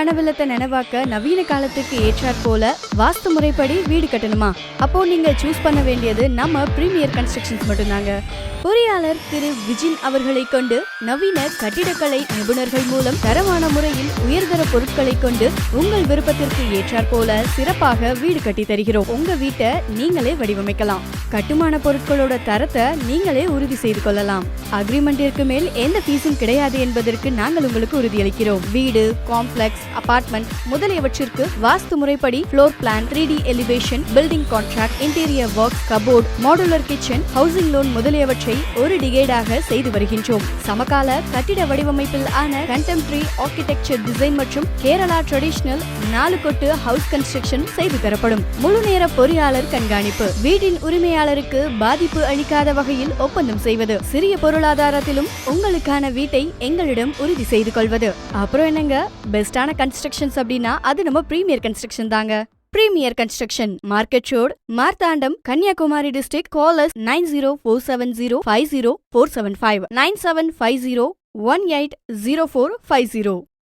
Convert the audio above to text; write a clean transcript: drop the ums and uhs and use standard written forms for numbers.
கனவிலத்தை நினைவாக்க நவீன காலத்துக்கு ஏற்றாற் போல வாஸ்து முறைப்படி வீடு கட்டணுமா? அப்போ நீங்க சூஸ் பண்ண வேண்டியது நம்ம பிரீமியர் கன்ஸ்ட்ரக்ஷன்ஸ் மட்டும்தாங்க. பொறியாளர் திரு விஜின் அவர்களை கொண்டு நவீன கட்டிடக்கலை நிபுணர்கள் மூலம் தரமான முறையில் உயர்தர பொருட்களை கொண்டு உங்கள் விருப்பத்திற்கு ஏற்றாற் போல சிறப்பாக வீடு கட்டி தருகிறோம். உங்க வீட்டை நீங்களே வடிவமைக்கலாம். கட்டுமான பொருட்களோட தரத்தை நீங்களே உறுதி செய்து கொள்ளலாம். அக்ரிமெண்டிற்கு மேல் எந்த ஃபீஸும் கிடையாது என்பதற்கு நாங்கள் உங்களுக்கு உறுதியளிக்கிறோம். வீடு, காம்ப்ளெக்ஸ், அபார்ட்மெண்ட் முதலியவற்றிற்கு வாஸ்து முறைப்படி floor plan, 3D elevation, building contract, interior work, cupboard, modular kitchen, housing loan முதலியவற்றை ஒரு டிகேடாக செய்து வருகின்றோம். சமகால கட்டிட வடிவமைப்பில் ஆன கண்டெம்பரரி ஆர்கிடெக்சர் டிசைன் மற்றும் கேரளா ட்ரெடிஷனல் 4 கொட்டு ஹவுஸ் கன்ஸ்ட்ரக்ஷன் செய்து தரப்படும். முழு நேர பொறியாளர் கண்காணிப்பு. வீட்டின் உரிமையாளருக்கு பாதிப்பு அளிக்காத வகையில் ஒப்பந்தம் செய்வது. சிறிய பொருளாதாரத்திலும் உங்களுக்கான வீட்டை எங்களிடம் உறுதி செய்து கொள்வது. அப்புறம் என்னங்க, பெஸ்டான கன்ஸ்ட்ரக்ஷன்ஸ் அப்படின்னா அது நம்ம பிரீமியர் கன்ஸ்ட்ரக்ஷன் தாங்க. Premier Construction, Market Road, Marthandam, Kanyakumari District. Call us 9047050475 9750180450.